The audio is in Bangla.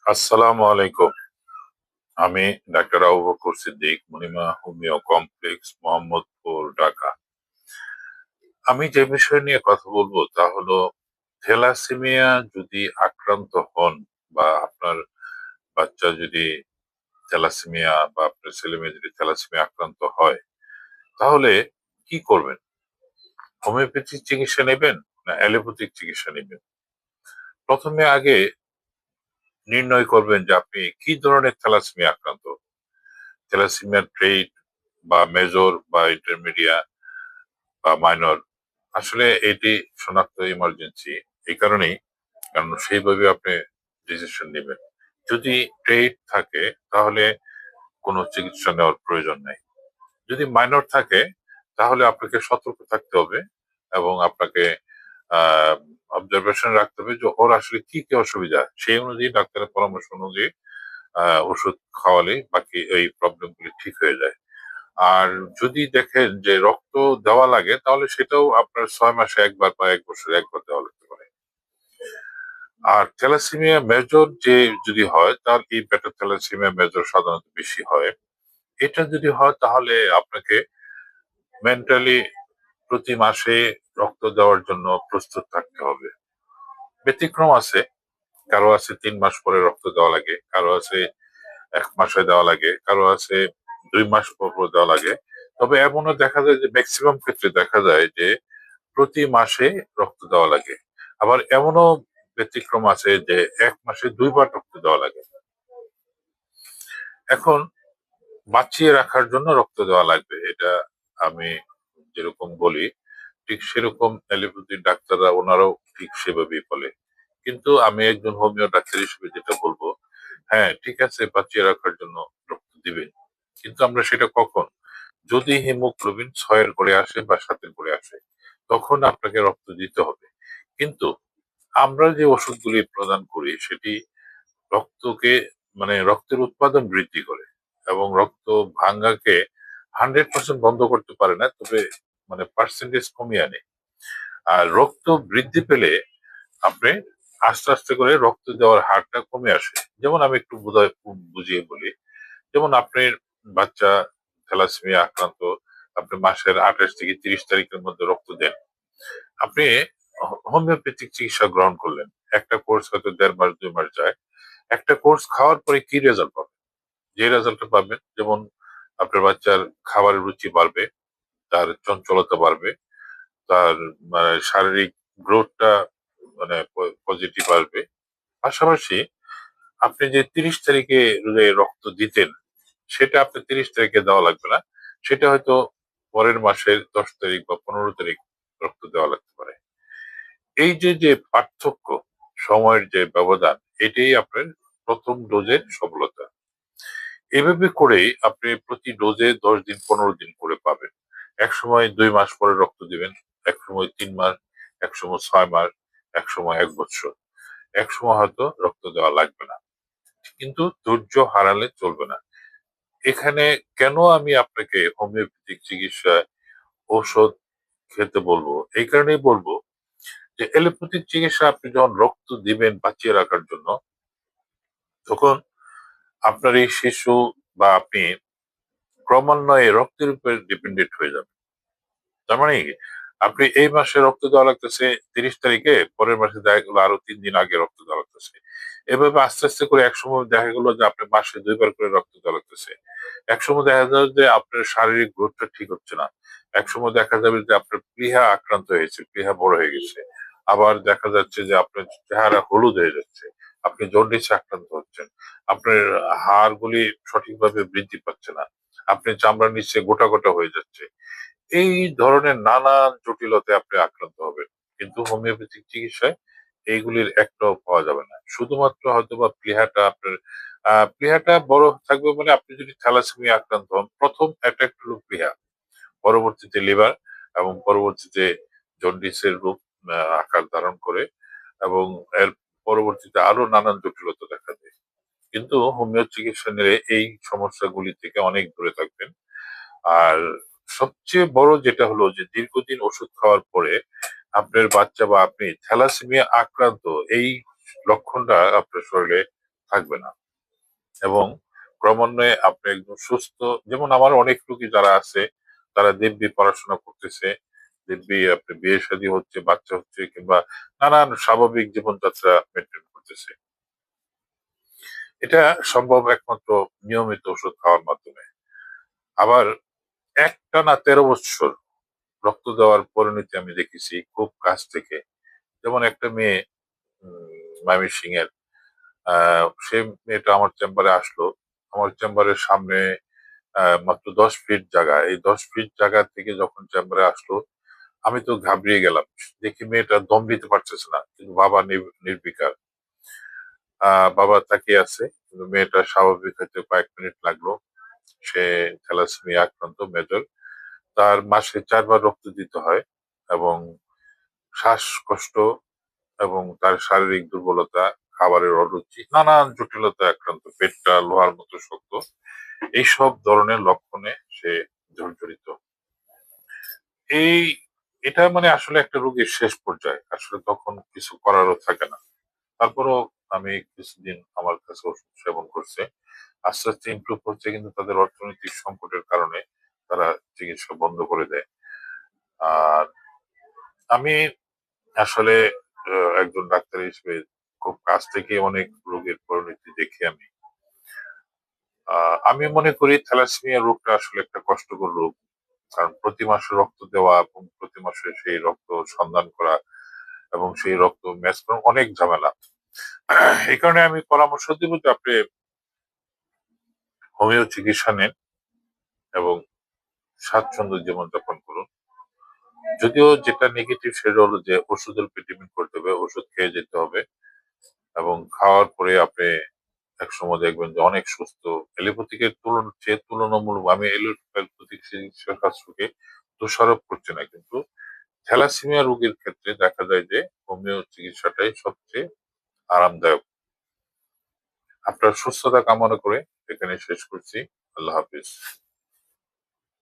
আসসালামু আলাইকুম। আমি doctor Abu Bakr Siddique, Monima homeo complex, Mohammadpur, Dhaka. আমি যে বিষয় নিয়ে কথা বলবো তা হলো থ্যালাসেমিয়া যদি আক্রান্ত হন বা আপনার বাচ্চা যদি থ্যালাসেমিয়া বা আপনার ছেলে মেয়ে যদি থ্যালাসেমিয়া আক্রান্ত হয় তাহলে কি করবেন? হোমিওপ্যাথিক চিকিৎসা নেবেন না অ্যালোপ্যাথিক চিকিৎসা নেবেন? প্রথমে আগে নির্ণয় করবেন যে আপনি কি ধরনের থ্যালাসেমিয়া আক্রান্ত। থ্যালাসেমিয়া ট্রেট বা মেজর বা ইন্টারমিডিয়া বা মাইনর, আসলে এটি শনাক্ত ইমার্জেন্সি এই কারণেই, কারণ সেইভাবে আপনি ডিসিশন নেবেন। যদি ট্রেড থাকে তাহলে কোনো চিকিৎসা নেওয়ার প্রয়োজন নেই। যদি মাইনর থাকে তাহলে আপনাকে সতর্ক থাকতে হবে এবং আপনাকে অবজারভেশন রাখতে হবে যে ওর আসলে কি কি অসুবিধা, সেই অনুযায়ী ডাক্তারের পরামর্শ অনুযায়ী ওষুধ খাওয়ালে বাকি এই প্রবলেম গুলি ঠিক হয়ে যায়। আর যদি দেখেন যে রক্ত দেওয়া লাগে তাহলে সেটাও আপনার 6 মাসে একবার বা 1 বছরে একবার দেওয়া লাগতে পারে। আর থ্যালাসেমিয়া মেজর যে যদি হয় তার এই বেটা থ্যালাসেমিয়া মেজর সাধারণত বেশি হয়। এটা যদি হয় তাহলে আপনাকে মেন্টালি প্রতি মাসে রক্ত দেওয়ার জন্য প্রস্তুত থাকতে হবে। ব্যতিক্রম আছে, কারো আছে 3 মাস পরে রক্ত দেওয়া লাগে, কারো আছে 1 মাসে দেওয়া লাগে, কারো আছে 2 মাস পর পর দেওয়া লাগে। তবে এমনও দেখা যায় যে ম্যাক্সিমাম ক্ষেত্রে দেখা যায় যে প্রতি মাসে রক্ত দেওয়া লাগে। আবার এমনও ব্যতিক্রম আছে যে 1 মাসে 2 বার রক্ত দেওয়া লাগে। এখন বাঁচিয়ে রাখার জন্য রক্ত দেওয়া লাগবে, এটা আমি যেরকম বলি ঠিক সেরকম অ্যালোপ্যাথিক ডাক্তাররা ওনারাও ঠিক সেভাবেই বলে। কিন্তু আমি একজন হোমিও ডাক্তার হিসেবে যেটা বলবো, হ্যাঁ ঠিক আছে বাঁচিয়ে রাখার জন্য রক্ত দিবেন, কিন্তু আমরা সেটা কখন, যদি হিমোগ্লোবিন 6-এর ঘরে আসে বা 7-এর ঘরে আসে তখন আপনাকে রক্ত দিতে হবে। কিন্তু আমরা যে ওষুধগুলি প্রদান করি সেটি রক্তকে, মানে রক্তের উৎপাদন বৃদ্ধি করে এবং রক্ত ভাঙ্গাকে 100% বন্ধ করতে পারে না, তবে মানে পার্সেন্টেজ কমিয়ে আনে। আর রক্ত বৃদ্ধি পেলে আপনি আস্তে আস্তে করে রক্ত দেওয়ার হারটা কমে আসে। যেমন আমি একটু বুঝিয়ে বলি, যেমন আপনার বাচ্চা থ্যালাসেমিয়া আক্রান্ত, আপনি মাসের 28 থেকে 30 তারিখের মধ্যে রক্ত দেন। আপনি হোমিওপ্যাথিক চিকিৎসা গ্রহণ করলেন, একটা কোর্স হয়তো 1.5 মাস 2 মাস যায়। একটা কোর্স খাওয়ার পরে কি রেজাল্ট পাবেন? যে রেজাল্টটা পাবেন, যেমন আপনার বাচ্চার খাবারের রুচি বাড়বে, তার চঞ্চলতা বাড়বে, তার মানে শারীরিক গ্রোথটা মানে পজিটিভ আসবে। পাশাপাশি আপনি যে 30 তারিখে যে রক্ত দিতেন সেটা আপনার 30 তারিখে দেওয়া লাগবে না, সেটা হয়তো পরের মাসের 10 তারিখ বা 15 তারিখ রক্ত দেওয়া লাগতে পারে। এই যে যে পার্থক্য, সময়ের যে ব্যবধান, এটাই আপনার প্রথম ডোজের সফলতা। এভাবে করেই আপনি প্রতি ডোজে 10 দিন 15 দিন করে পাবেন। একসময় 2 মাস পরে রক্ত দিবেন, একসময় 3 মাস, একসময় 6 মাস, একসময় 1 বছর, একসময় হয়তো রক্ত দেওয়া লাগবে না। কিন্তু ধৈর্য হারালে চলবে না। এখানে কেন আমি আপনাকে হোমিওপ্যাথিক চিকিৎসায় ঔষধ খেতে বলবো, এই কারণেই বলবো যে এলোপ্যাথিক চিকিৎসা আপনি যখন রক্ত দিবেন বাঁচিয়ে রাখার জন্য, তখন আপনার এই শিশু বা আপনি ক্রমান্বয়ে রক্তের উপর ডিপেন্ডেন্ট হয়ে যাবেন। তার মানে কি, আপনি এই মাসে রক্ত দেওয়া লাগতেছে 30 তারিখে, পরের মাসে দেখা গেলো আরো 3 দিন আগে রক্ত দেওয়া লাগতেছে। এভাবে আস্তে আস্তে করে একসময় দেখা গেলো যে আপনার মাসে 2 বার করে রক্ত দেওয়া লাগতেছে। একসময় দেখা যাবে যে আপনার শারীরিক গ্রোথটা ঠিক হচ্ছে না। একসময় দেখা যাবে যে আপনার প্লীহা আক্রান্ত হয়েছে, প্লীহা বড় হয়ে গেছে। আবার দেখা যাচ্ছে যে আপনার চেহারা হলুদ হয়ে যাচ্ছে। আপনি জন্ডিসে আক্রান্ত হচ্ছেন। আপনার হাড়গুলি সঠিকভাবে বৃদ্ধি পাচ্ছে না। আপনার চামড়ার নিচে গোটা গোটা হয়ে যাচ্ছে। এই ধরনের নানান জটিলতায় আপনি আক্রান্ত হবেন। কিন্তু হোমিওপ্যাথিক চিকিৎসায় এইগুলির একটাও পাওয়া যাবে না। শুধুমাত্র হয়তোবা প্লীহাটা বড় থাকবে, মানে আপনি যদি থ্যালাসেমিয়া আক্রান্ত হন, ১ম অ্যাটাক হলো প্লীহা, পরবর্তীতে লিভার এবং পরবর্তীতে জন্ডিসের রূপ আকার ধারণ করে এবং এর পরবর্তীতে আরো নানান জটিলতা দেখা দেয়। কিন্তু হোমিও চিকিৎসা নিলে এই সমস্যাগুলি থেকে অনেক দূরে থাকবেন। আর সবচেয়ে বড় যেটা হলো যে দীর্ঘদিন ওষুধ খাওয়ার পরে আপনার বাচ্চা বা আপনি থ্যালাসেমিয়া আক্রান্ত, এই লক্ষণটা আপনার শরীরে থাকবে না। এবং ক্রমান্বয়ে আপনি একদম সুস্থ, যেমন আমার অনেক রোগী যারা আছে তারা দিব্যি পড়াশোনা করতেছে, দিব্যি আপনি বিয়ে শাদী হচ্ছে, বাচ্চা হচ্ছে, কিংবা নানান স্বাভাবিক জীবনযাত্রা মেনটেন করতেছে। এটা সম্ভব একমাত্র নিয়মিত ওষুধ খাওয়ার মাধ্যমে। আবার একটানা 13 বছর রক্ত দেওয়ার পরিণতি আমি দেখেছি খুব কাছ থেকে। যেমন একটা মেয়ে, ময়মনসিংহের, সে মেয়েটা আমার চেম্বারে আসলো। আমার চেম্বারের সামনে মাত্র 10 ফিট জায়গা। এই 10 ফিট জায়গা থেকে যখন চেম্বারে আসলো, আমি তো ঘাবড়িয়ে গেলাম। দেখি মেয়েটা দম নিতে পারতেছে না, কিন্তু বাবা নির্বিকার। বাবা তাকিয়ে আছে, কিন্তু মেয়েটা স্বাভাবিক হতে কয়েক মিনিট লাগলো। সে থ্যালাসেমিয়া আক্রান্ত, মেজর। তার মাসে 4 বার রক্ত দিতে হয়, এবং শ্বাসকষ্ট এবং তার শারীরিক দুর্বলতা, খাবারের অরুচি, নানান জটিলতায় আক্রান্ত, পেটটা লোহার মতো শক্ত। এইসব ধরনের লক্ষণে সে জর্জরিত। এই এটা মানে আসলে একটা রোগীর শেষ পর্যায়ে, আসলে তখন কিছু করারও থাকে না। তারপরও আমি কিছুদিন আমার কাছে ওষুধ সেবন করছে, আস্তে আস্তে ইমপ্রুভ হচ্ছে, কিন্তু তাদের অর্থনৈতিক সংকটের কারণে তারা চিকিৎসা বন্ধ করে দেয়। আর আমি আসলে একজন ডাক্তার হিসেবে খুব কাছ থেকে অনেক রোগের পরিণতি দেখি আমি। আমি মনে করি থ্যালাসেমিয়া রোগটা আসলে একটা কষ্টকর রোগ। কারণ প্রতি মাসে রক্ত দেওয়া এবং প্রতি মাসে সেই রক্ত সন্ধান করা এবং সেই রক্ত ম্যাচ করা অনেক ঝামেলা। এই কারণে আমি পরামর্শ দিব যে আপনি হোমিও চিকিৎসা নেন এবং স্বাচ্ছন্দ্য জীবনযাপন করুন। যদিও যেটা নেগেটিভ সেটা হলো যে ওষুধের উপর ডিপেন্ড করতে হবে, ওষুধ খেয়ে যেতে হবে, এবং খাওয়ার পরে আপনি একসময় দেখবেন যে অনেক সুস্থ। এলোপ্যাথিকের চেয়ে তুলনামূলক, আমি এলোপ্যাথিক চিকিৎসার কাছকে দোষারোপ করছি না, কিন্তু থ্যালাসেমিয়া রোগীর ক্ষেত্রে দেখা যায় যে হোমিও চিকিৎসাটাই সবচেয়ে আরামদায়ক। আপনার সুস্থতা কামনা করে এখানে শেষ করছি। আল্লাহ হাফিজ।